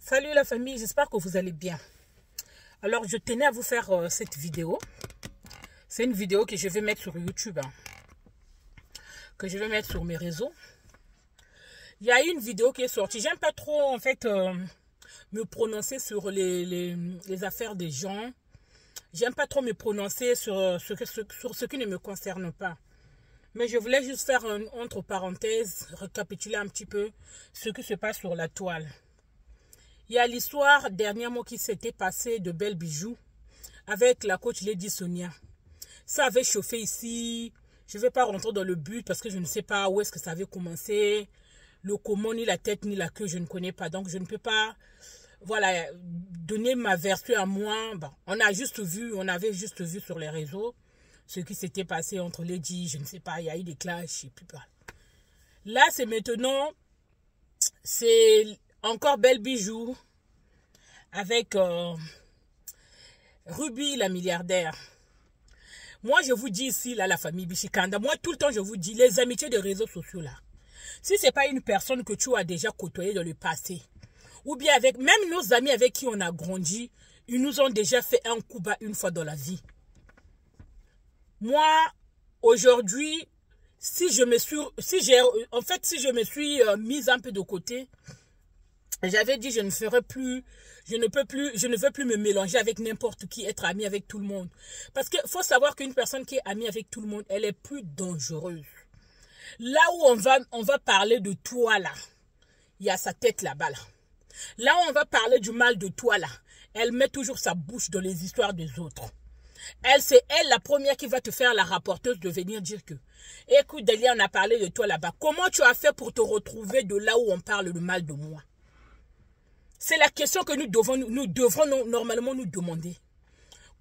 Salut la famille, j'espère que vous allez bien. Alors je tenais à vous faire cette vidéo. C'est une vidéo que je vais mettre sur YouTube, que je vais mettre sur mes réseaux. Il y a une vidéo qui est sortie. J'aime pas trop en fait me prononcer sur les affaires des gens. J'aime pas trop me prononcer sur ce qui ne me concerne pas. Mais je voulais juste faire entre parenthèses, récapituler un petit peu ce qui se passe sur la toile. Il y a l'histoire dernièrement qui s'était passée de Belle Bijou avec la coach Lady Sonia. Ça avait chauffé ici. Je ne vais pas rentrer dans le but parce que je ne sais pas où est-ce que ça avait commencé. Le comment, ni la tête, ni la queue, je ne connais pas. Donc, je ne peux pas donner ma version à moi. Bon, on avait juste vu sur les réseaux ce qui s'était passé entre Lady, je ne sais pas, il y a eu des clashs, je ne sais plus pas. Là, c'est maintenant, c'est encore Belle Bijou avec Ruby, la milliardaire. Moi, je vous dis ici, là, la famille Bichikanda, moi, tout le temps, je vous dis, les amitiés des réseaux sociaux, là, si ce n'est pas une personne que tu as déjà côtoyée dans le passé, ou bien avec, même nos amis avec qui on a grandi, ils nous ont déjà fait un coup bas une fois dans la vie. Moi, aujourd'hui, si je me suis mise un peu de côté, j'avais dit je ne veux plus me mélanger avec n'importe qui, être amie avec tout le monde. Parce qu'il faut savoir qu'une personne qui est amie avec tout le monde, elle est plus dangereuse. Là où on va parler de toi là, il y a sa tête là-bas là. Là où on va parler du mal de toi là, elle met toujours sa bouche dans les histoires des autres. C'est elle la première qui va te faire la rapporteuse de venir dire que écoute Delia, on a parlé de toi là-bas. Comment tu as fait pour te retrouver de là où on parle de mal de moi? C'est la question que nous devrons normalement nous demander.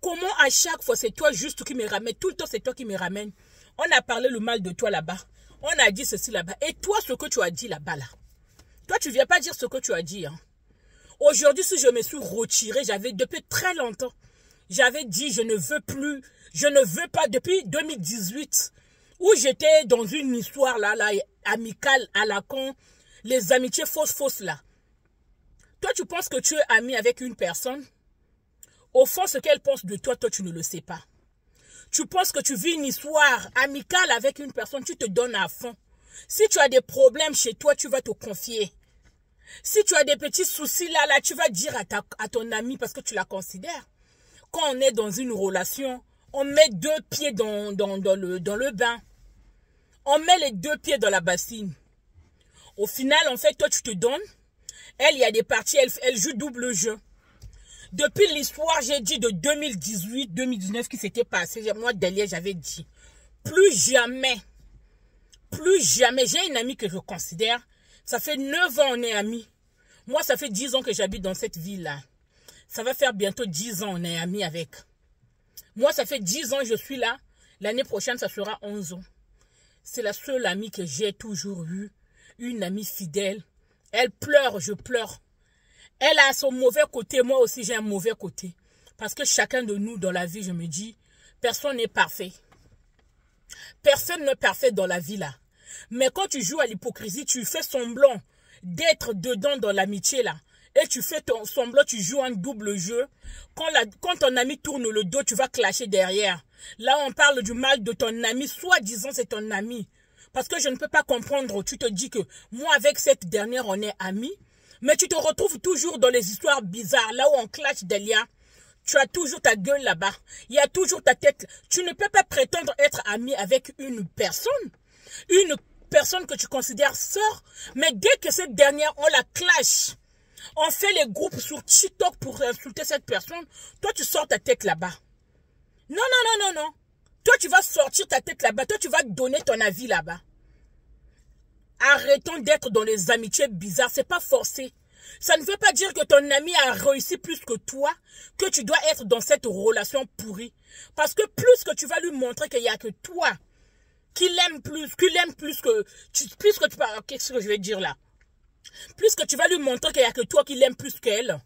Comment à chaque fois c'est toi juste qui me ramène, tout le temps c'est toi qui me ramène. On a parlé le mal de toi là-bas. On a dit ceci là-bas. Et toi, ce que tu as dit là-bas là. Toi, tu ne viens pas dire ce que tu as dit. Hein. Aujourd'hui, si je me suis retirée, j'avais depuis très longtemps. J'avais dit, je ne veux pas, depuis 2018, où j'étais dans une histoire là, amicale à la con, les amitiés fausses là. Toi, tu penses que tu es ami avec une personne. Au fond, ce qu'elle pense de toi, toi, tu ne le sais pas. Tu penses que tu vis une histoire amicale avec une personne, tu te donnes à fond. Si tu as des problèmes chez toi, tu vas te confier. Si tu as des petits soucis là, tu vas dire à ton ami parce que tu la considères. Quand on est dans une relation, on met 2 pieds dans le bain. On met les 2 pieds dans la bassine. Au final, en fait, toi, tu te donnes. Elle, il y a des parties, elle joue double jeu. Depuis l'histoire, j'ai dit de 2018-2019 qui s'était passé, moi, Delia, j'avais dit, plus jamais, j'ai une amie que je considère, ça fait 9 ans on est amis. Moi, ça fait 10 ans que j'habite dans cette ville-là. Ça va faire bientôt 10 ans on est amis avec. Moi, ça fait 10 ans je suis là. L'année prochaine, ça sera 11 ans. C'est la seule amie que j'ai toujours eue. Une amie fidèle. Elle pleure, je pleure. Elle a son mauvais côté, moi aussi j'ai un mauvais côté. Parce que chacun de nous dans la vie, je me dis, personne n'est parfait. Personne n'est parfait dans la vie là. Mais quand tu joues à l'hypocrisie, tu fais semblant d'être dedans dans l'amitié là. Et tu fais ton semblant, tu joues un double jeu. Quand ton ami tourne le dos, tu vas clasher derrière. Là, on parle du mal de ton ami, soi-disant c'est ton ami. Parce que je ne peux pas comprendre, tu te dis que moi avec cette dernière, on est amis. Mais tu te retrouves toujours dans les histoires bizarres, là où on clash Delia. Tu as toujours ta gueule là-bas. Il y a toujours ta tête. Tu ne peux pas prétendre être ami avec une personne que tu considères sœur. Mais dès que cette dernière, on la clash, on fait les groupes sur TikTok pour insulter cette personne, toi tu sors ta tête là-bas. Non. Toi tu vas sortir ta tête là-bas. Toi tu vas donner ton avis là-bas. Arrêtons d'être dans les amitiés bizarres. C'est pas forcé. Ça ne veut pas dire que ton ami a réussi plus que toi, que tu dois être dans cette relation pourrie. Parce que plus que tu vas lui montrer qu'il n'y a que toi, qu'il aime plus que tu parles. Qu'est-ce que je vais dire là? Plus que tu vas lui montrer qu'il n'y a que toi qui l'aime plus qu'elle.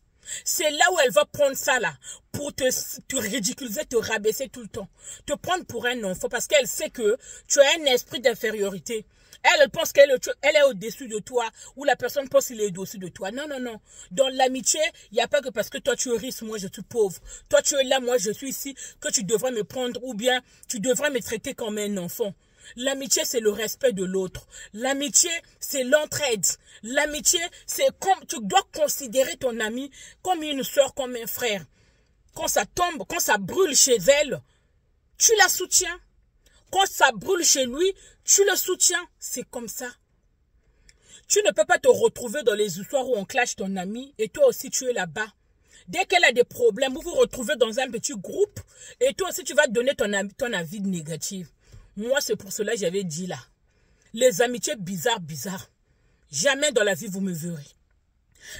C'est là où elle va prendre ça là, pour te ridiculiser, te rabaisser tout le temps. Te prendre pour un enfant parce qu'elle sait que tu as un esprit d'infériorité. Elle pense qu'elle est au-dessus de toi, ou la personne pense qu'il est au-dessus de toi. Non, non, non. Dans l'amitié, il n'y a pas que parce que toi tu es riche, moi je suis pauvre. Toi tu es là, moi je suis ici, que tu devrais me prendre, ou bien tu devrais me traiter comme un enfant. L'amitié, c'est le respect de l'autre. L'amitié, c'est l'entraide. L'amitié, c'est comme tu dois considérer ton ami comme une soeur, comme un frère. Quand ça tombe, quand ça brûle chez elle, tu la soutiens. Quand ça brûle chez lui, tu le soutiens. C'est comme ça. Tu ne peux pas te retrouver dans les histoires où on clash ton ami et toi aussi tu es là-bas. Dès qu'elle a des problèmes, vous vous retrouvez dans un petit groupe et toi aussi tu vas donner ton avis négatif. Moi, c'est pour cela que j'avais dit là. Les amitiés bizarres. Jamais dans la vie vous me verrez.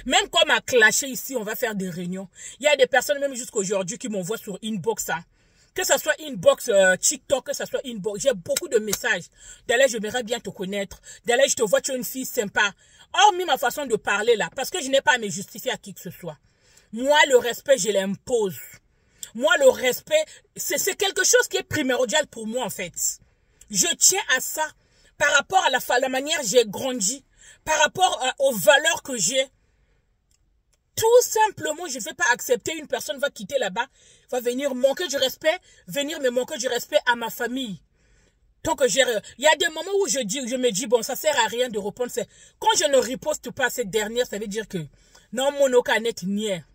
Même comme à clasher ici, on va faire des réunions. Il y a des personnes même jusqu'à aujourd'hui qui m'envoient sur inbox ça. Que ce soit inbox TikTok, que ce soit inbox. J'ai beaucoup de messages. D'ailleurs, j'aimerais bien te connaître. D'ailleurs, je te vois, tu es une fille sympa. Hormis ma façon de parler là, parce que je n'ai pas à me justifier à qui que ce soit. Moi, le respect, je l'impose. Moi, le respect, c'est quelque chose qui est primordial pour moi en fait. Je tiens à ça par rapport à la manière dont j'ai grandi, par rapport aux valeurs que j'ai. Tout simplement, je ne vais pas accepter une personne va quitter là-bas, va venir manquer du respect, venir me manquer du respect à ma famille. Donc, il y a des moments où je me dis, bon, ça sert à rien de répondre. Quand je ne riposte pas à cette dernière, ça veut dire que non, mon ocanet niais.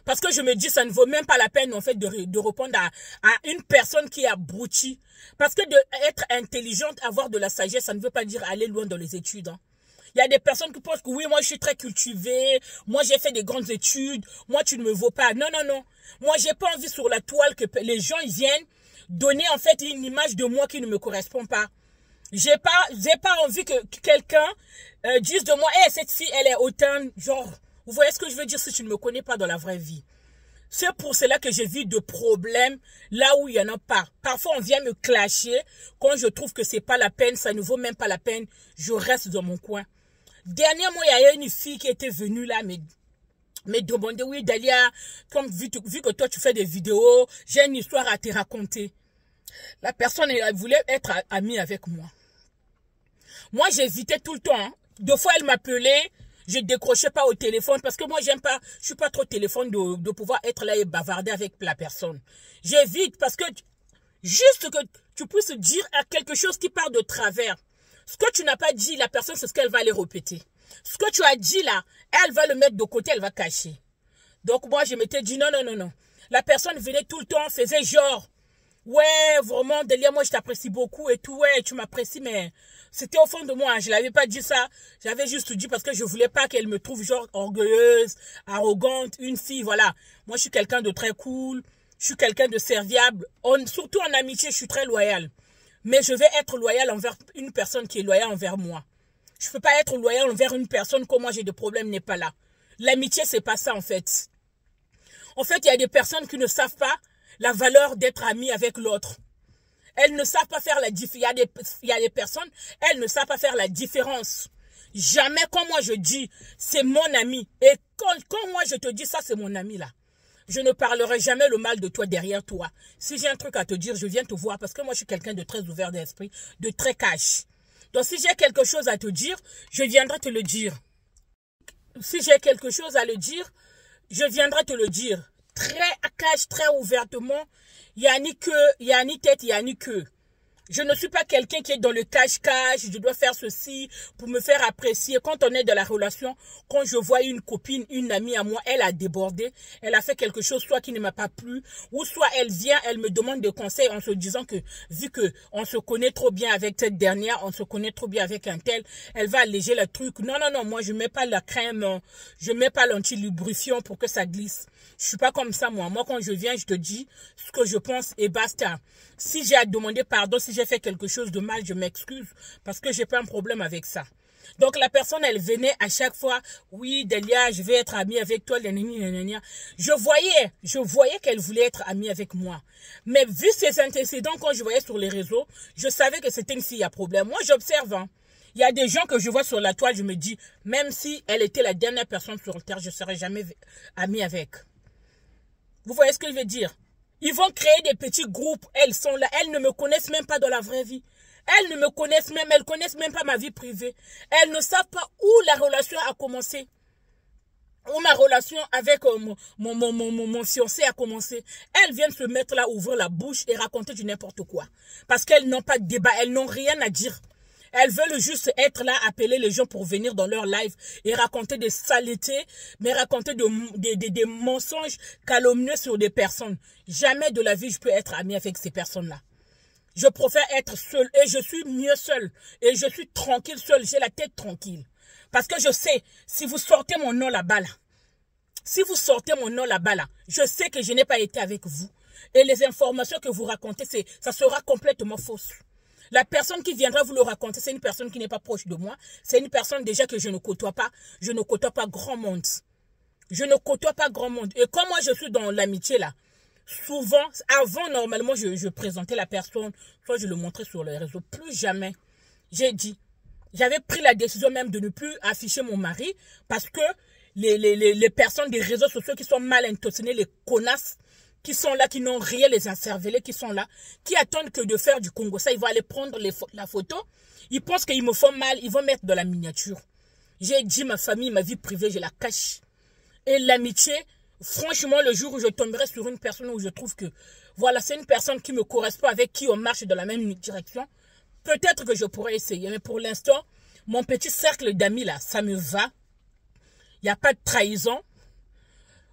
Parce que je me dis, ça ne vaut même pas la peine, en fait, de répondre à une personne qui est abrutie. Parce que être intelligente, avoir de la sagesse, ça ne veut pas dire aller loin dans les études. Hein. Il y a des personnes qui pensent que oui, moi, je suis très cultivée. Moi, j'ai fait des grandes études. Moi, tu ne me vaux pas. Non, non, non. Moi, j'ai pas envie sur la toile que les gens ils viennent donner, en fait, une image de moi qui ne me correspond pas. J'ai pas envie que quelqu'un dise de moi, hey, cette fille, elle est autant, genre... Vous voyez ce que je veux dire si tu ne me connais pas dans la vraie vie. C'est pour cela que j'évite de problèmes là où il n'y en a pas. Parfois, on vient me clasher. Quand je trouve que c'est pas la peine, ça ne vaut même pas la peine, je reste dans mon coin. Dernièrement, il y a une fille qui était venue là, me demander, oui, Dalia, comme vu que toi, tu fais des vidéos, j'ai une histoire à te raconter. La personne, elle voulait être amie avec moi. Moi, j'évitais tout le temps. Hein. Deux fois, elle m'appelait. Je décrochais pas au téléphone parce que moi, j'aime pas, je suis pas trop téléphone de pouvoir être là et bavarder avec la personne. J'évite parce que juste que tu puisses dire à quelque chose qui part de travers. Ce que tu n'as pas dit, la personne, c'est ce qu'elle va aller répéter. Ce que tu as dit là, elle va le mettre de côté, elle va cacher. Donc moi, je m'étais dit non, non, non, non. La personne venait tout le temps, faisait genre, ouais, vraiment, Delia, moi, je t'apprécie beaucoup et tout, ouais, tu m'apprécies, mais... C'était au fond de moi, je ne l'avais pas dit ça. J'avais juste dit parce que je ne voulais pas qu'elle me trouve genre orgueilleuse, arrogante, une fille, voilà. Moi, je suis quelqu'un de très cool, je suis quelqu'un de serviable. Surtout en amitié, je suis très loyale. Mais je vais être loyale envers une personne qui est loyale envers moi. Je ne peux pas être loyale envers une personne que moi j'ai des problèmes n'est pas là. L'amitié, c'est pas ça en fait. En fait, il y a des personnes qui ne savent pas la valeur d'être amie avec l'autre. Elles ne savent pas faire la différence. Il y a des personnes, elles ne savent pas faire la différence. Jamais quand moi je dis, c'est mon ami. Et quand moi je te dis, ça c'est mon ami là. Je ne parlerai jamais le mal de toi derrière toi. Si j'ai un truc à te dire, je viens te voir. Parce que moi je suis quelqu'un de très ouvert d'esprit, de très cash. Donc si j'ai quelque chose à te dire, je viendrai te le dire. Si j'ai quelque chose à le dire, je viendrai te le dire. Très cash, très ouvertement. Il n'y a ni queue, il n'y a ni tête, il n'y a ni queue. Je ne suis pas quelqu'un qui est dans le cache-cache, je dois faire ceci pour me faire apprécier. Quand on est dans la relation, quand je vois une copine, une amie à moi, elle a débordé, elle a fait quelque chose soit qui ne m'a pas plu, ou soit elle vient, elle me demande des conseils en se disant que, vu que on se connaît trop bien avec cette dernière, on se connaît trop bien avec un tel, elle va alléger le truc. Non, non, non, moi je mets pas la crème, je mets pas l'anti-lubrifiant pour que ça glisse. Je suis pas comme ça, moi. Moi, quand je viens, je te dis ce que je pense et basta. Si j'ai à demander pardon, si j'ai fait quelque chose de mal, je m'excuse parce que j'ai pas un problème avec ça. Donc, la personne, elle venait à chaque fois, oui, Delia, je vais être amie avec toi, je voyais qu'elle voulait être amie avec moi. Mais vu ses antécédents, quand je voyais sur les réseaux, je savais que c'était une fille à problème. Moi, j'observe, hein. Il y a des gens que je vois sur la toile, je me dis, même si elle était la dernière personne sur Terre, je ne serais jamais amie avec. Vous voyez ce que je veux dire? Ils vont créer des petits groupes. Elles sont là. Elles ne me connaissent même pas dans la vraie vie. Elles ne me connaissent même, elles ne connaissent même pas ma vie privée. Elles ne savent pas où la relation a commencé. Où ma relation avec mon fiancé a commencé. Elles viennent se mettre là, ouvrir la bouche et raconter du n'importe quoi. Parce qu'elles n'ont pas de débat, elles n'ont rien à dire. Elles veulent juste être là, appeler les gens pour venir dans leur live et raconter des saletés, mais raconter des mensonges calomnieux sur des personnes. Jamais de la vie je peux être amie avec ces personnes-là. Je préfère être seule et je suis mieux seule. Et je suis tranquille seule, j'ai la tête tranquille. Parce que je sais, si vous sortez mon nom là-bas, si vous sortez mon nom là-bas, je sais que je n'ai pas été avec vous. Et les informations que vous racontez, ça sera complètement fausse. La personne qui viendra vous le raconter, c'est une personne qui n'est pas proche de moi. C'est une personne déjà que je ne côtoie pas. Je ne côtoie pas grand monde. Je ne côtoie pas grand monde. Et comme moi, je suis dans l'amitié là, souvent, avant, normalement, je présentais la personne, soit je le montrais sur les réseaux. Plus jamais, j'ai dit. J'avais pris la décision même de ne plus afficher mon mari parce que les personnes des réseaux sociaux qui sont mal intentionnées, les connasses, qui sont là, qui n'ont rien, les encervelés, qui sont là, qui attendent que de faire du Congo. Ça, ils vont aller prendre la photo. Ils pensent qu'ils me font mal, ils vont mettre de la miniature. J'ai dit ma famille, ma vie privée, je la cache. Et l'amitié, franchement, le jour où je tomberai sur une personne où je trouve que, voilà, c'est une personne qui me correspond, avec qui on marche dans la même direction, peut-être que je pourrais essayer. Mais pour l'instant, mon petit cercle d'amis là, ça me va. Il n'y a pas de trahison.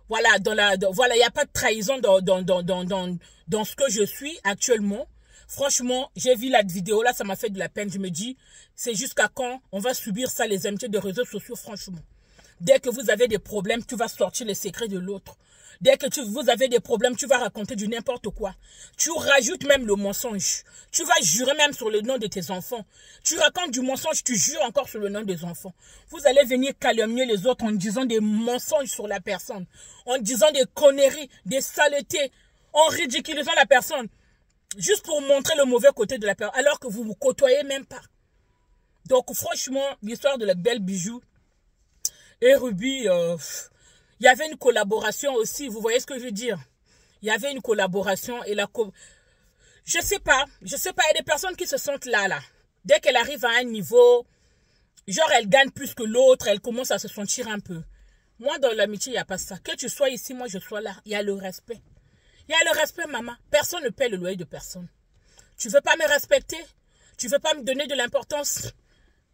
Voilà, il n'y a pas de trahison dans ce que je suis actuellement. Franchement, j'ai vu la vidéo là, ça m'a fait de la peine. Je me dis, c'est jusqu'à quand on va subir ça, les amitiés de réseaux sociaux, franchement. Dès que vous avez des problèmes, tu vas sortir les secrets de l'autre. Dès que vous avez des problèmes, tu vas raconter du n'importe quoi. Tu rajoutes même le mensonge. Tu vas jurer même sur le nom de tes enfants. Tu racontes du mensonge, tu jures encore sur le nom des enfants. Vous allez venir calomnier les autres en disant des mensonges sur la personne. En disant des conneries, des saletés. En ridiculisant la personne. Juste pour montrer le mauvais côté de la personne. Alors que vous ne vous côtoyez même pas. Donc franchement, l'histoire de la belle bijou et Ruby... il y avait une collaboration aussi, vous voyez ce que je veux dire? Il y avait une collaboration et je sais pas, il y a des personnes qui se sentent là. Dès qu'elle arrive à un niveau, genre elle gagne plus que l'autre, elle commence à se sentir un peu. Moi, dans l'amitié, il n'y a pas ça. Que tu sois ici, moi je sois là, il y a le respect. Il y a le respect, maman. Personne ne paie le loyer de personne. Tu veux pas me respecter? Tu veux pas me donner de l'importance?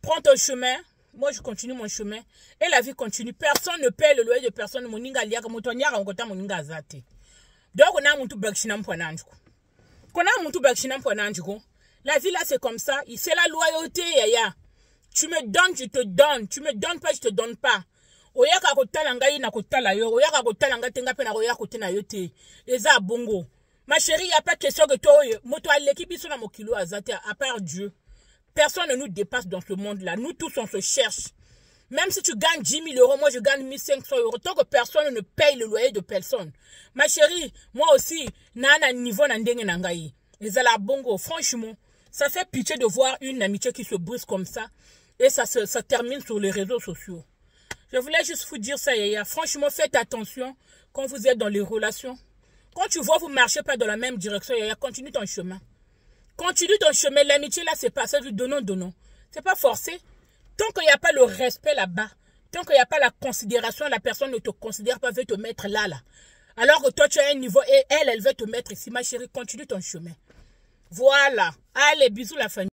Prends ton chemin. Moi, je continue mon chemin. Et la vie continue. Personne ne paie le loyer de personne. Moninga liaka mutonyaka ngota moninga azate. Donc, on a muntu bakshina mponanjiko. La vie là, c'est comme ça. C'est la loyauté, yaya. Tu me donnes, je te donne. Tu me donnes pas, je te donne pas. Oyaka kotala ngai na kotala yo. Oyaka kotala ngai tenga pe na oyaka kotena yo te. Eza bongo. Ma chérie, il n'y a pas de question que toi, moto l'équipe sont na mokilo azate à part Dieu. Personne ne nous dépasse dans ce monde-là. Nous tous, on se cherche. Même si tu gagnes 10 000 euros, moi je gagne 1 500 euros. Tant que personne ne paye le loyer de personne. Ma chérie, moi aussi, nana niveau nandenge nangai. Les ala bongo, franchement, ça fait pitié de voir une amitié qui se brise comme ça. Et ça termine sur les réseaux sociaux. Je voulais juste vous dire ça, Yaya. Franchement, faites attention quand vous êtes dans les relations. Quand tu vois, vous ne marchez pas dans la même direction, Yaya, continue ton chemin. Continue ton chemin. L'amitié, là, c'est pas ça du donnant. C'est pas forcé. Tant qu'il n'y a pas le respect là-bas, tant qu'il n'y a pas la considération, la personne ne te considère pas, veut te mettre là. Alors que toi, tu as un niveau et elle veut te mettre ici. Ma chérie, continue ton chemin. Voilà. Allez, bisous la famille.